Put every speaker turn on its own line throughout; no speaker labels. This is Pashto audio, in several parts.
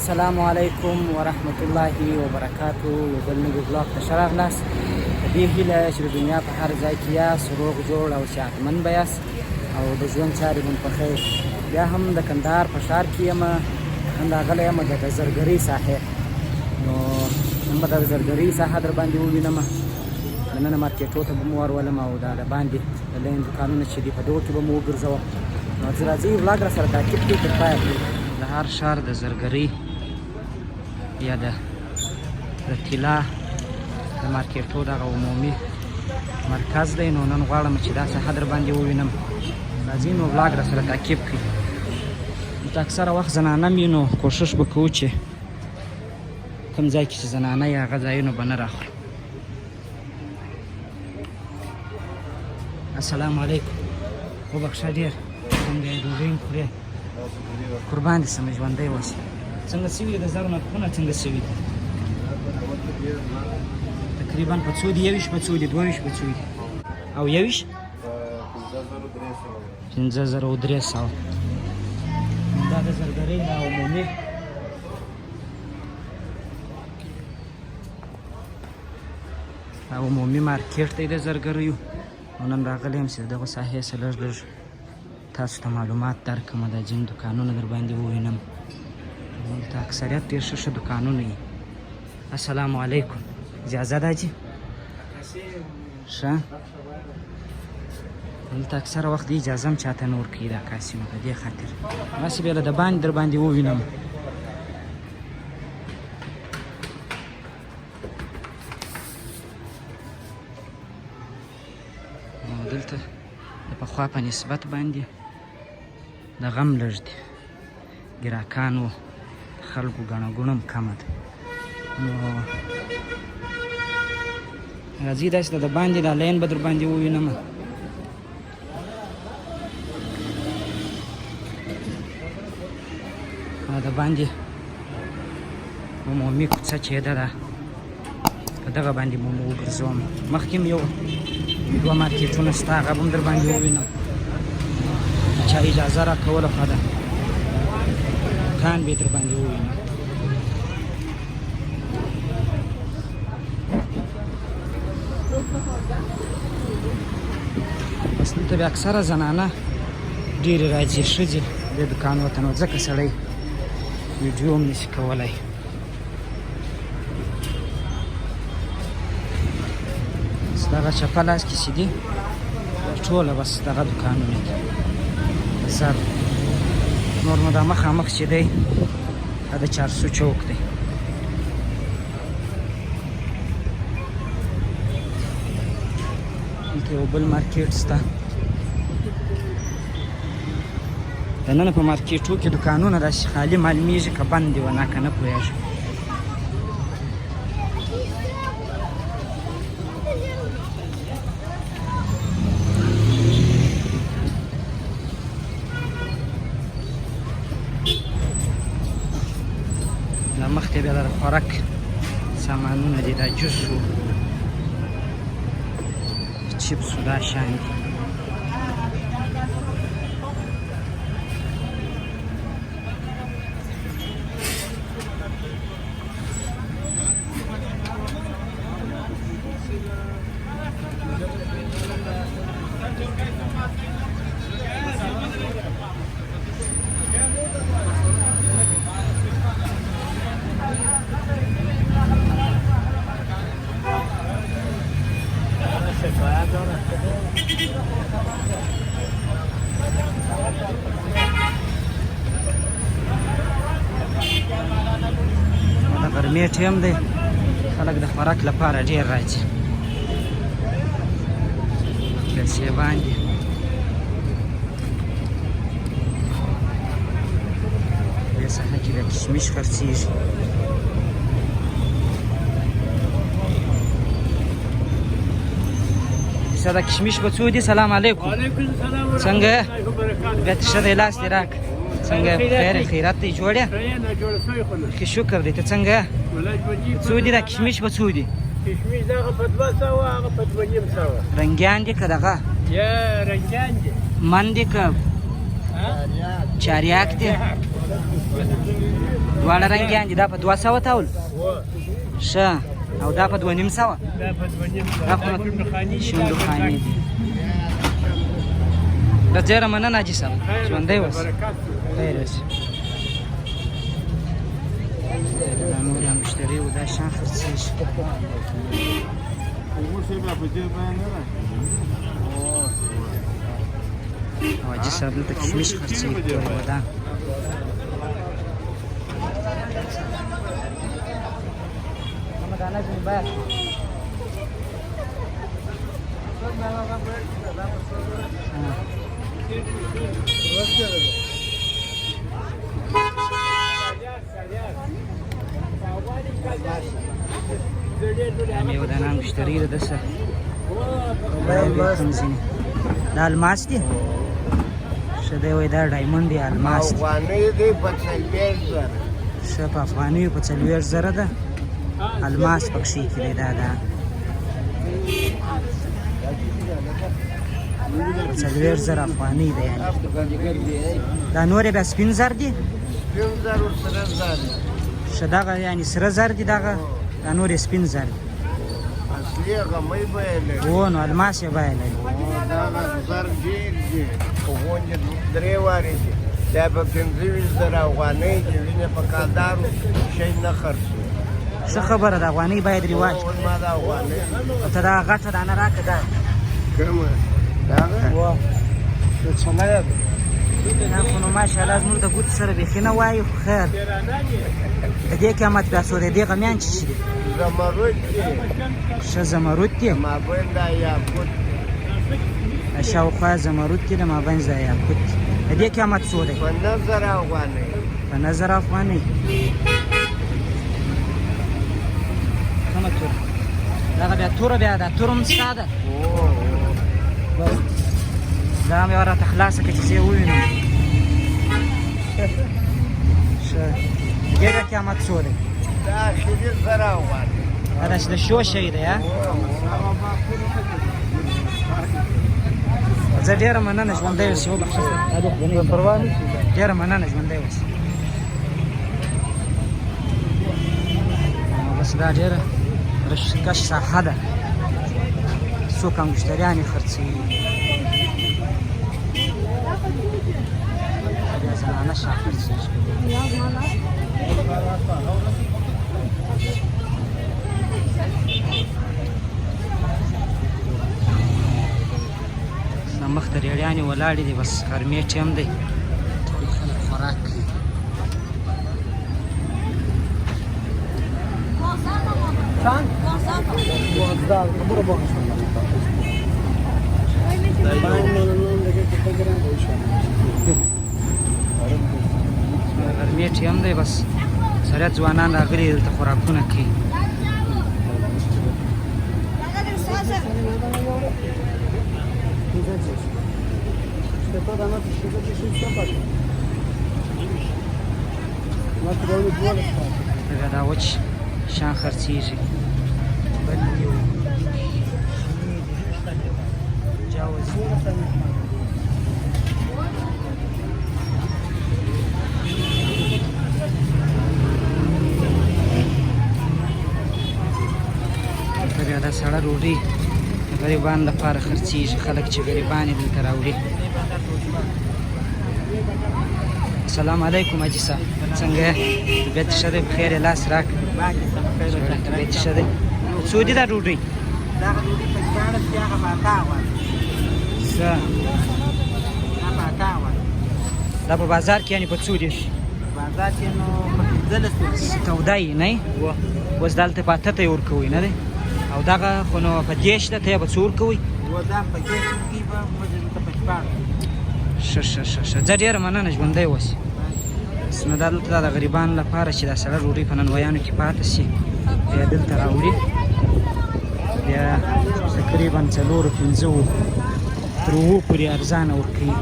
السلام علیکم ورحمت الله وبرکاتو. یو بل نوي بلاګ ته ښه راغلاست. په دې هیله چې د دنیا په هر ځای کې یاست روغ جوړ او صحتمند به یاست او د ژوند چارې مو په خیر. بیا هم د کندهار په ښار کې یم، نن راغلی یم د زرګرۍ ساحې. نو نن به د زرګرۍ ساحه در باندې ووینم، دننه مارکېټو ته به مو ورولم او دا د باندې د لین دوکانونه چې دي په دغو کې به مو وګرځوم. نو راځئ بلاګ را سره تعقیب کړئ تر پایه پورې. د هر ښار د زرګرۍ یا د طلا د مارکېټو دغه عمومي مرکز دی. نو نن غواړم چې دا ساحه در باندې ووینم. راځئ نو بلاګ را سره تعقیب کړئ. دلته اکثره وخت زنانه وي، نو کوشش به کوو چې کوم ځای کې چې زنانه یې هغه ځایونو به نه راخورو. السلام علیکم. وبخښه ډېر، څنګه یې ډوډۍ مو خورې؟ قربان دې سمه ژوندی اوسې. څنګه سوي د زرو نرخونه څنګه سوي دي؟ تقریبا په څو دي؟ 21 په څو دي؟ 22 په څو دي؟ او 21 5300. دا د زرګرۍ د عمومي مارکېټ دی د زرګریو. او نن راغلی یم چې د دغو ساحې څخه لږ لږ تاسو ته معلومات درکړم، دا ځینې دوکانونه در باندې ووینم. دلته اکثریت ډېر ښه ښه دوکانونه وي. السلام علیکم. اجازه ده جي؟ ښه. دلته اکثره وخت د اجازه هم چاته نه ورکوي دا کاسینو، په دې خاطر هسې بیا له د باندې در باندې ووینم. دلته د پخوا په نسبت باندې د غم لږ دی، ګراکانو خلکو ګڼه ګوڼه هم کمه ده. نو راځئ داسې د باندې دا لین به در باندې ووینم. د باندې عمومي کوڅه چې ده په دغه باندې به مو وګرځوم. مخکې م یو دوه مارکېټونه شته، هغه به هم در باندې ووینم. چا اجازه راکوله ښه ده، دوکان به یې در باندې ووینم. بس دلته بیا اکثره زنانه ډېرې راځي، ښځې دې دوکانو ته، نو ځکه سړی ویډیو هم نشي کولی. دغه چپه لاس کې چې دي ټوله بس دغه دوکانونه دي زر. نور نو دا مخامخ چې دی دا د 400 چوک دی. دلته یو بل مارکېټ شته. دننه په مارکېټو کې دوکانونه داسې خالي معلومېږي که بند دي ونه که نه پوهېږم. مخکې بیا د خوراک سامانونه دي، دا جوس و چپس و دا شیان دي. د غرمې ټیم دی، خلک د خوراک لپاره ډېر راځي. کلسیبان دي. دې ساحه کې د کشمش خرڅېږي. کیسه د کشمش به څو دي؟ سلام علیکم.
وعلیکم السلام.
څنګه بیا ښه دی؟ لاس دې راک. څنګه خیر خیرات دی؟ جوړ یې؟ ښه شکر دی. ته څنګه؟ څو دي دا کشمش به څو دي؟
کشمش دغه په 200 هغه په 250.
رنګیان دي که دغه؟
یا رنګیان دي.
من دي که چاریاک دی دواړه رنګیان دي دا په 200 تاول ښه او دا په 2.5 سوه دا خو شوندوخانې دي د ډېره مننه حاجي صاحب ژوندی اوسه خیر اوسه دا نور هم مشتري و دا شان خرڅېږي او حاجي صاحب دلته کشمیش خرڅېږي تور بادام میوه دانه مشتری ده دسه دا الماس دی شده وی دا ډایمنډ دی الماس دی ښه په افغانیو په 40,000 ده الماس پکښې کې دی دا په 40,000 افغاني دی یعنې دا نور یې بیا سپین زر دی ښه دغه یعنې سره زر دی دغه دا نور یې سپین زر دی هو نو الماس یې بیه لري
دا په 15,000 افغانۍ چې وینې په کالدارو شی نه خرڅوي
څه خبره ده افغانۍ باید رواج
ما دا افغانۍ
ته دا غټه دانه راکړه دا
کومه دغه څومره
دا خو نو ماشاءالله زموږ د ګوتې سره بیخي نه وایي خو خیر د دې قیمت بیا څو دی دې غمیان چې دي
زمرود دی
ښه زمرود دی
مابین دا یاقوت
شاوخوا زمرود کې د مابین دا یاقوت دی د دې قیمت څو دی
په 1000 افغانۍ
په 1000 افغانۍ کومه توره دغه بیا توره بیا دا توره هم ستا ده دا هم یوه راته خلاصه کړه چې زه یې ووینم ښه دې بیا قیمت څو دی
دا اخري 1000 افغانۍ
دا چې د شو شی دی زه ډېره مننه ژوندی اوسې وبخښه ډېره مننه ژوندی اوسې بس دا ډېره رشکش ساحه ده څوک هم مشتریان یې خرڅوي بیا زنانه شا خرڅېږي مخ ته ریړیانې ولاړې دي بس غرمې ټیم دی خلک خوراک کوي غرمې ټیم دی بس سریع ځوانان راغلي دلته خوراکونه کوي دا وچ شان خرڅېږي دا سړه ډوډۍ د غریبانو لپاره خرڅېږي خلک چې غریبان یې دلته راوړي السلام علیکم حاجي صاحب څنګه یې طبیعت ښه دی بخیر یې لاس راکړه طبیعت ښه دی څو دي دا ډوډۍ
دغه ډوډۍ په 14 کې هغه ماکا غواړي
ښه دا په بازار کې یعنې په څو دي
بازار کې نو په 15
توده یې نه اوس دلته په 8 ته یې ورکوئ نه دی او دغه خو نو په 10 ته یې به څو ورکوئ
دا په 10 کې به موږ ته په 14
ښه زه ډېره مننه ژوندی اوسې نو دا دلته د غریبانو لپاره چې دا سړه ډوډۍ په ننویانو کې پاته شي بیا دلته راوړي بیا تقریبا 4-5 تر 7 پورې ارزانه ورکوي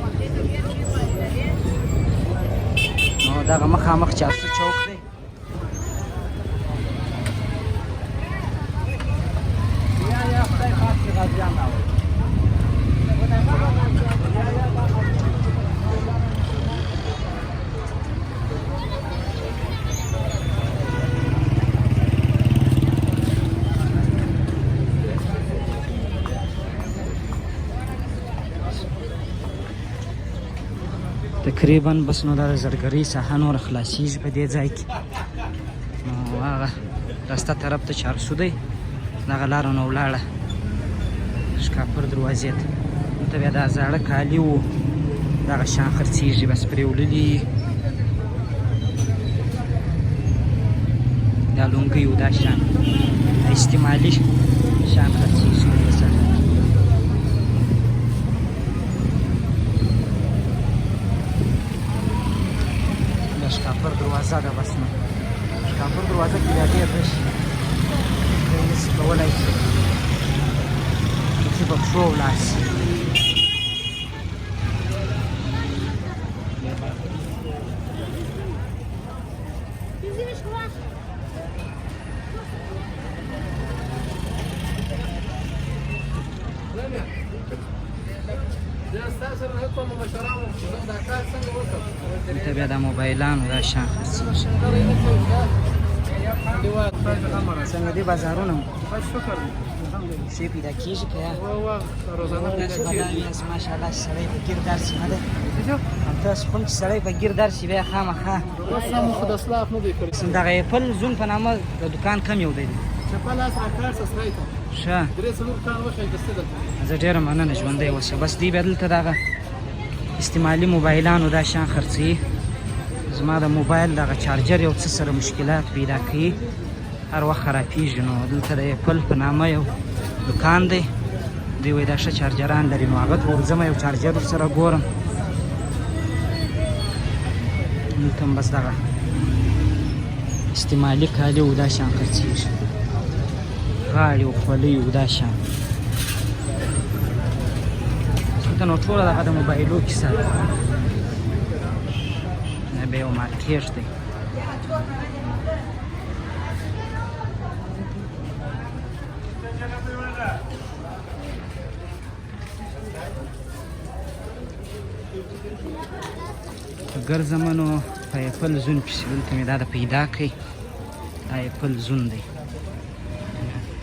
نو دغه مخامخ چارسو چوک دی تقریبا بس نو د زرګرۍ ساحه نور خلاصیږي په دې ځای کې. نو هغه راسته طرف ته 400 دی، دغه لاره نو ولاړه شکاپور دروازې ته. ته بیا دا زاړه کالي وو دغه شان خرڅېږي، بس پرې وړلي دا لونګۍ وو دا شان استعمالي شان خرڅېږي دې سره. دا شکاپور دروازه ده، بس نو شکاپور دروازه کې بیا ډېر رش دی، نسي کولی چې په پښو ولاړ شي. دلته بیا د موبایلانو دا شان خرڅېږي. څنګه دي بازارونه؟ ښې پیدا کېږي که یا ماشاءالله سړی په ګیر درسي نه دی. تاسو کوم چې سړی په ګیر درسي بیا خامخا دغه ایپل زون په نامه د دوکان کم یو دی. ښه زه ډېره مننه ژوندی اوسه. بس دوی بیا دلته دغه استعمالي موبایلانو دا شان خرڅوي. زما د موبایل دغه چارجر یو څه سره مشکلات پیدا کوي، هر وخت خرابېږي. نو دلته د ایپل په نامه یو دوکان دی، دوی وایي دا ښه چارجران لري. نو هغه ته ورځم یو چارجر ورسره ګورم. دلته هم بس دغه استعمالي کالي و دا شان خرڅېږي، غاړې و خولۍ و دا شان. دلته نو ټوله دغه د موبایلو کیسه ده. دا بیا یو مارکېټ دی. که ګرځم نو په ایپل زون پسې دلته مې دا د پیدا کوي. دا ایپل زون دی.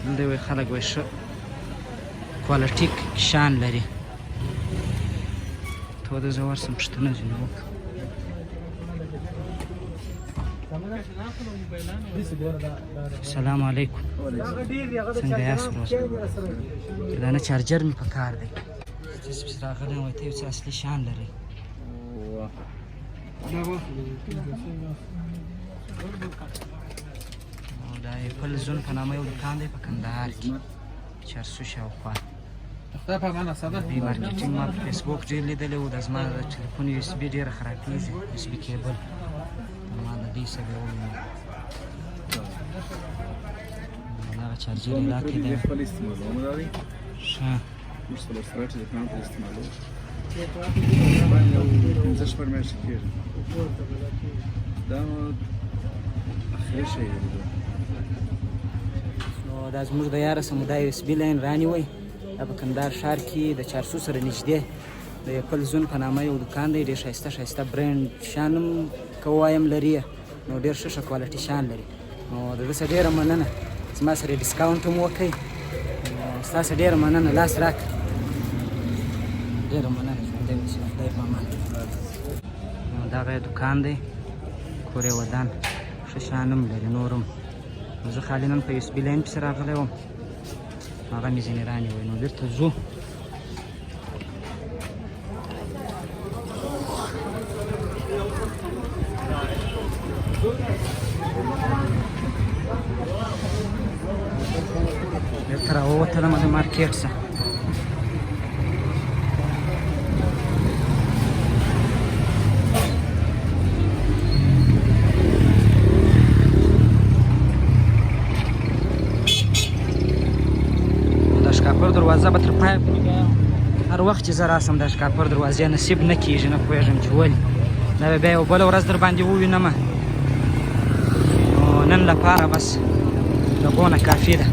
دلته وایي خلک وایي ښه کوالټي شان لري. تو د زه ورسم پوښتنه ځینې وکړم. السلام علیکم، څنګه یاست؟ دا نه چارجر مې په کار دی. داسې پسې راغلی یم، وایي ته یو څه اصلي شان لري. دا ایپل زون په نامه یو دوکان دی په کندهار کې، 400 شاوخوا. دوی مارکیټینګ ما په فیسبوک ډېر لیدلی و. د زما د ټلیفون یو اس بي ډېره خرابېږي، اس بي کیبل. ما د دوی څه بیا ووینم دغه چارجر یې راکړی دی. ښه
موږ څلور سره چې دوکان ته استعمالوو 15 شپږ میاشتې کېږي. دا اخري شی دی.
نو دا زموږ د یاره سمو دا یو اس بي لاین رانیوی. دا په کندهار ښار کې د 400 سره نږدې د ایپل زون په نامه یو دوکان دی. ډېر ښایسته ښایسته برینډ شان هم که ووایم لري، نو ډېر ښه ښه کوالټي شان لري. نو د ده څه ډېره مننه، زما سره یې ډسکاونټ هم وکړئ. ستاسو ډېره مننه، لاس راکړه. ډېره مننه، ژوندی اوسې، خدای په امان. نو دغه یې دوکان دی، کورې ودان ښه شان هم لري. نور هم نو زه خالي نن په یو اس بي لاین پسې راغلی وم، هغه مې ځینې رانیوی. نو بېرته ځو. بېرته راووتلم د مارکېټ څخه. د شکاپور دروازه به تر پایه پورې بیا هر وخت چې زه راسم د شکاپور دروازې نصیب نه کېږي، نه پوهېږم چې ولې. دا به بیا یو بله ورځ در باندې ووینمه. نو نن لپاره بس دغونه کافي ده.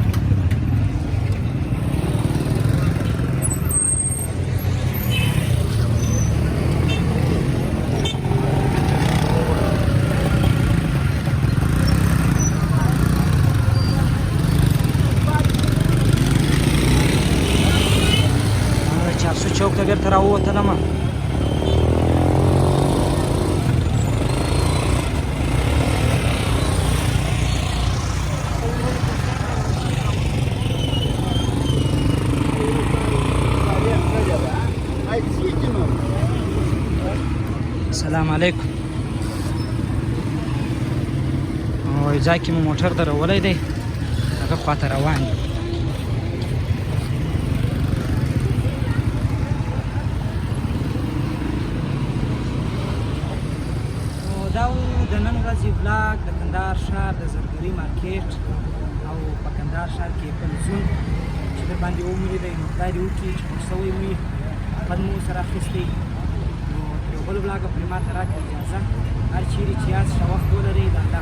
چوک ته بېرته راووتلم. السلام علیکم. او ځای کې مو موټر درولی دی، هغه خواته روان دي. دا و د نن ورځې ولاګ د کندهار ښار د زرګري مارکیټ او په کندهار ښار کې بل زون چې در باندې ومولیدی، نو خدای دې وکړي چې خوښ سوی مو وي، خوند مو سره اخیستی. نو تر یو بل ولاګه پرې ماته راکړه اجازه، هر چیرې چې یاست ښه وخت ولرئ. د الله